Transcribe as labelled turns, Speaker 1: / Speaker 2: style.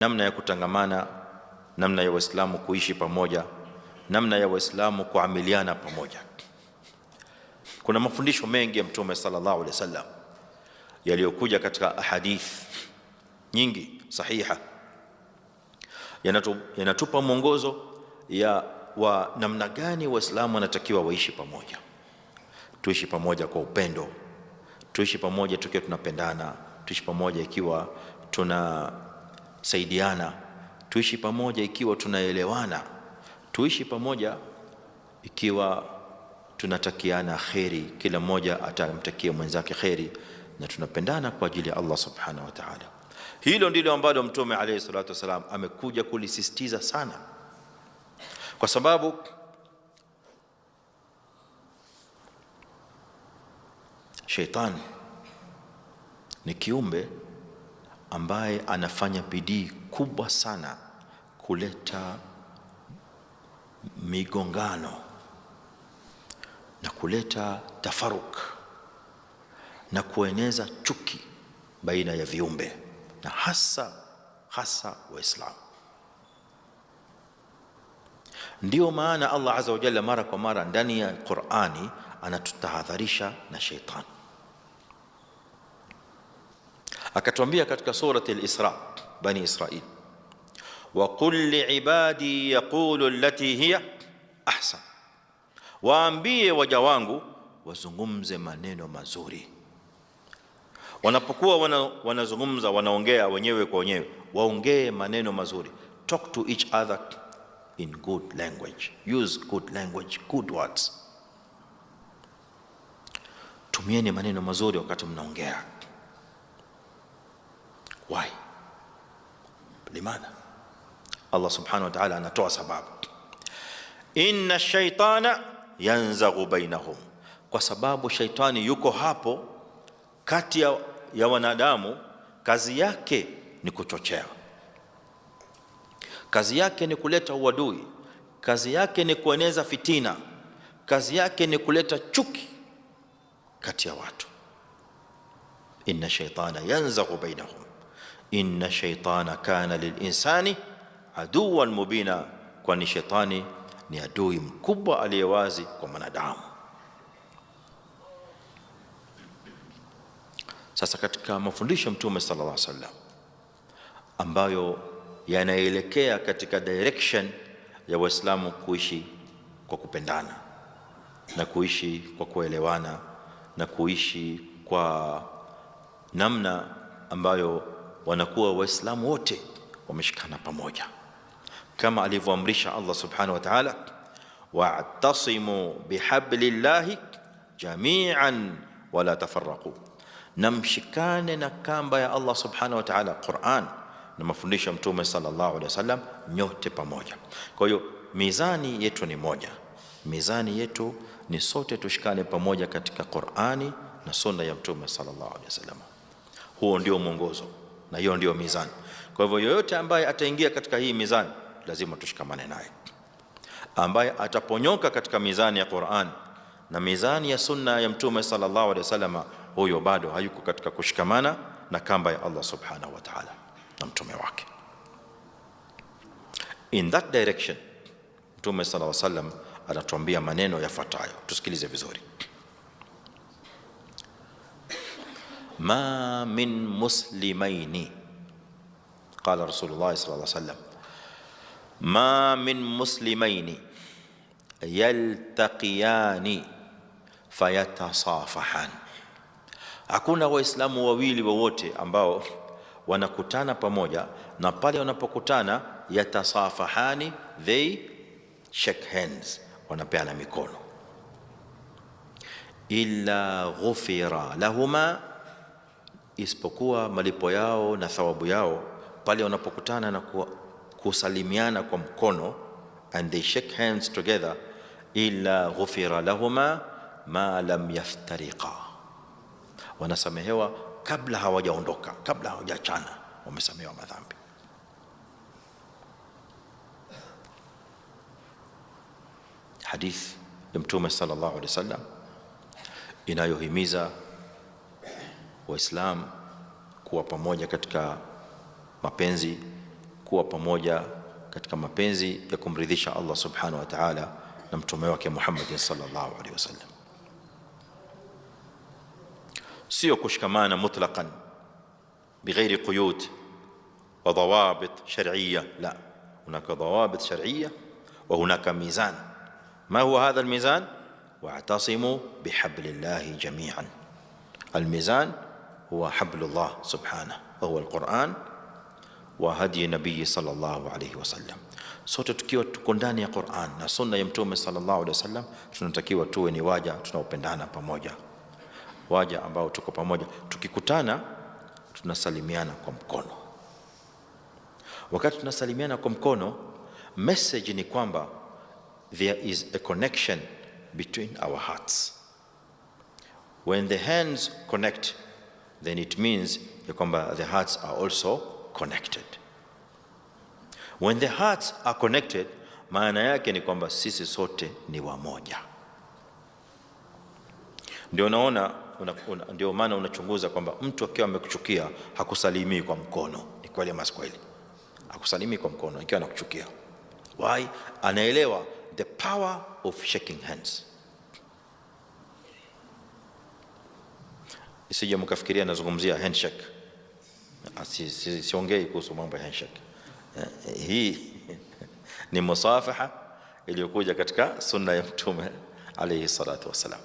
Speaker 1: namna ya kutangamana, namna ya Waislamu kuishi pamoja, namna ya Waislamu kuamiliana pamoja. Kuna mafundisho mengi ya Mtume sallallahu alaihi wasallam yaliyokuja katika ahadith nyingi sahiha, yanatupa mwongozo wa namna gani Waislamu wanatakiwa waishi pamoja. Tuishi pamoja kwa upendo, tuishi pamoja tukiwa tunapendana, tuishi pamoja ikiwa tunasaidiana, tuishi pamoja ikiwa tunaelewana, tuishi pamoja ikiwa tunatakiana kheri, kila mmoja atamtakia mwenzake kheri, na tunapendana kwa ajili ya Allah subhanahu wa ta'ala. Hilo ndilo ambalo Mtume alayhi salatu wasalam amekuja kulisisitiza sana, kwa sababu Shaitani ni kiumbe ambaye anafanya bidii kubwa sana kuleta migongano na kuleta tafaruk na kueneza chuki baina ya viumbe, na hasa Waislamu. Ndio maana Allah azza wa jalla mara kwa mara ndani ya Qur'ani anatutahadharisha na shaitani. Akatuambia katika surati al-Isra, Bani Israil, wa qul liibadi yaqulu allati hiya ahsan, waambie waja wangu wazungumze maneno mazuri. Wanapokuwa wanazungumza, wanaongea wenyewe kwa wenyewe, waongee maneno mazuri. Talk to each other in good language, use good language, good words. Tumieni maneno mazuri wakati mnaongea. Why? Limadha? Allah subhanahu wa ta'ala anatoa sababu. Inna shaitana yanzaghu bainahum, kwa sababu shaitani yuko hapo kati ya wanadamu. Kazi yake ni kuchochea, kazi yake ni kuleta uadui, kazi yake ni kueneza fitina, kazi yake ni kuleta chuki kati ya watu. Inna shaitana yanzaghu bainahum inna shaitana kana lilinsani aduwan mubina, kwani shaitani ni adui mkubwa aliyewazi kwa mwanadamu. Sasa katika mafundisho Mtume sallallahu alaihi wasallam ambayo yanaelekea katika direction ya Waislamu kuishi kwa kupendana na kuishi kwa kuelewana na kuishi kwa namna ambayo wanakuwa Waislamu wote wameshikana pamoja, kama alivyoamrisha Allah subhanahu wa ta'ala, wa'tasimu bihablillahi jami'an wala tafarraqu, na mshikane na kamba ya Allah subhanahu wa ta'ala, Qur'an na mafundisho ya Mtume sallallahu alaihi wasallam, nyote pamoja. Kwa hiyo mizani yetu ni moja, mizani yetu ni sote tushikane pamoja katika Qur'ani na sunna ya Mtume sallallahu alaihi wasallam. Huo ndio mwongozo na hiyo ndio mizani. Kwa hivyo yoyote ambaye ataingia katika hii mizani lazima tushikamane naye. Ambaye ataponyoka katika mizani ya Qur'an na mizani ya sunna ya Mtume sallallahu alaihi wasallam, huyo bado hayuko katika kushikamana na kamba ya Allah subhanahu wa ta'ala na mtume wake. In that direction Mtume sallallahu alaihi wasallam anatuambia maneno yafuatayo, tusikilize vizuri. ما من مسلمين، قال رسول الله صلى الله عليه وسلم، ما من مسلمين يلتقيان فيتصافحان. Hakuna waislamu wawili wowote ambao wanakutana pamoja, na pale wanapokutana yatasafahani, they shake hands, wanapeana mikono. Illa ghufira lahuma, isipokuwa malipo yao na thawabu yao pale wanapokutana na kusalimiana kwa mkono, and they shake hands together, illa ghufira lahuma ma lam yaftariqa, wanasamehewa kabla hawajaondoka, kabla hawajaachana, wamesamehewa madhambi. Hadith ya Mtume sallallahu alaihi wasallam inayohimiza Waislamu kuwa pamoja katika mapenzi kuwa pamoja katika mapenzi ya kumridhisha Allah subhanahu wa ta'ala na mtume wake Muhammad sallallahu alaihi wasallam. Sio kushikamana mutlaqan bighairi quyud wa dawabit shar'iyya, la, hunaka dawabit shar'iyya wa hunaka mizan. Ma huwa hadha almizan? wa'tasimu bihablillahi jami'an. Almizan huwa hablullah subhanahu wa huwa alquran wa hadi nabii sallallahu alayhi wasallam. Sote tukiwa tuko ndani ya Qur'an na sunna ya mtume sallallahu alayhi wasallam, tunatakiwa tuwe ni waja tunaopendana pamoja, waja ambao tuko pamoja, tukikutana tunasalimiana kwa mkono. Wakati tunasalimiana kwa mkono, message ni kwamba there is a connection between our hearts. When the hands connect, then it means ya kwamba the hearts are also connected. When the hearts are connected, maana yake ni kwamba sisi sote ni wamoja. Ndio maana unachunguza kwamba mtu akiwa amekuchukia hakusalimii kwa mkono. Ni kweli ama si kweli? Hakusalimii kwa mkono ikiwa anakuchukia. Why? Anaelewa the power of shaking hands. Isije mkafikiria nazungumzia handshake. Siongei kuhusu mambo ya handshake. Hii ni musafaha iliyokuja katika sunna ya mtume alayhi salatu wasalam.